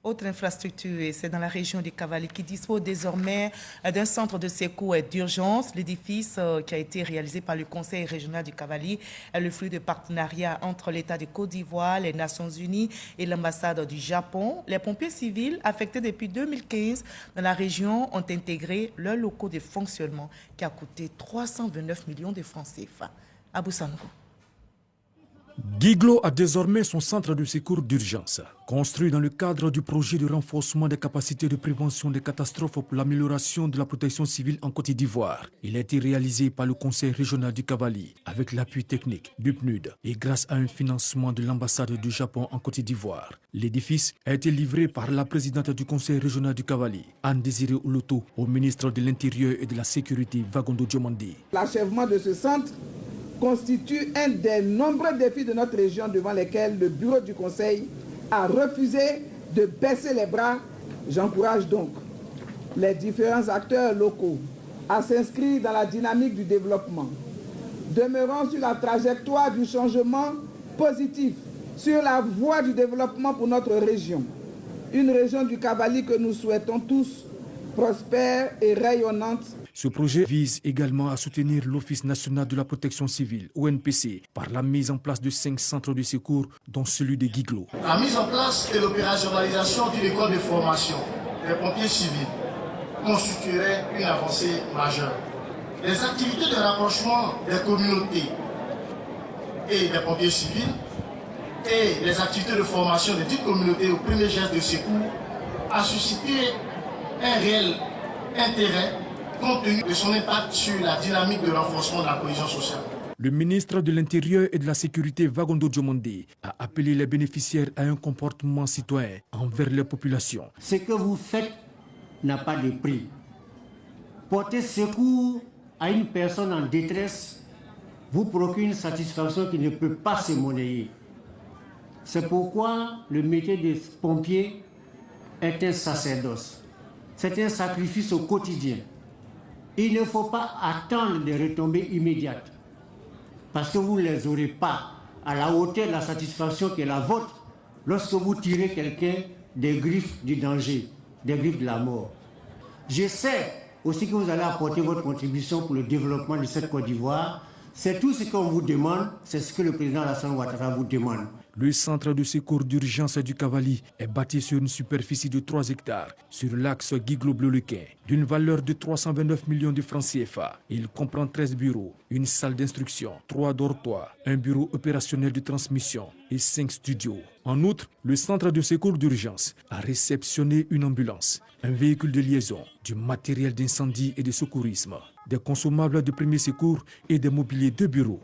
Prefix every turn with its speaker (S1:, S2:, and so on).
S1: Autre infrastructure, c'est dans la région du Cavali qui dispose désormais d'un centre de secours et d'urgence. L'édifice qui a été réalisé par le Conseil régional du Cavali est le fruit de partenariat entre l'État de Côte d'Ivoire, les Nations Unies et l'ambassade du Japon. Les pompiers civils affectés depuis 2015 dans la région ont intégré leurs locaux de fonctionnement qui a coûté 329 millions de francs CFA. Abou Sanogo.
S2: Guiglo a désormais son centre de secours d'urgence. Construit dans le cadre du projet de renforcement des capacités de prévention des catastrophes pour l'amélioration de la protection civile en Côte d'Ivoire. Il a été réalisé par le Conseil régional du Cavali avec l'appui technique du PNUD et grâce à un financement de l'ambassade du Japon en Côte d'Ivoire. L'édifice a été livré par la présidente du Conseil régional du Cavali, Anne-Désirée Oloto, au ministre de l'Intérieur et de la Sécurité, Vagondo Diomandi.
S3: L'achèvement de ce centre constitue un des nombreux défis de notre région devant lesquels le bureau du Conseil a refusé de baisser les bras. J'encourage donc les différents acteurs locaux à s'inscrire dans la dynamique du développement, demeurant sur la trajectoire du changement positif, sur la voie du développement pour notre région. Une région du Cavali que nous souhaitons tous prospère et rayonnante.
S2: Ce projet vise également à soutenir l'Office national de la protection civile, ONPC, par la mise en place de 5 centres de secours, dont celui de Guiglo.
S4: La mise en place et l'opérationnalisation d'une école de formation des pompiers civils constituerait une avancée majeure. Les activités de rapprochement des communautés et des pompiers civils et les activités de formation des petites communautés au premier geste de secours a suscité un réel intérêt compte tenu de son impact sur la dynamique de renforcement de la cohésion sociale.
S2: Le ministre de l'Intérieur et de la Sécurité, Vagondo Diomandi, a appelé les bénéficiaires à un comportement citoyen envers les populations.
S5: Ce que vous faites n'a pas de prix. Porter secours à une personne en détresse vous procure une satisfaction qui ne peut pas se monnayer. C'est pourquoi le métier de pompier est un sacerdoce. C'est un sacrifice au quotidien. Il ne faut pas attendre des retombées immédiates, parce que vous ne les aurez pas à la hauteur de la satisfaction qui est la vôtre lorsque vous tirez quelqu'un des griffes du danger, des griffes de la mort. Je sais aussi que vous allez apporter votre contribution pour le développement de cette Côte d'Ivoire. C'est tout ce qu'on vous demande, c'est ce que le président Alassane Ouattara vous demande.
S2: Le centre de secours d'urgence du Cavali est bâti sur une superficie de 3 hectares sur l'axe Guiglo-Bleulequin, d'une valeur de 329 millions de francs CFA. Il comprend 13 bureaux, une salle d'instruction, 3 dortoirs, un bureau opérationnel de transmission et 5 studios. En outre, le centre de secours d'urgence a réceptionné une ambulance, un véhicule de liaison, du matériel d'incendie et de secourisme, des consommables de premier secours et des mobiliers de bureau.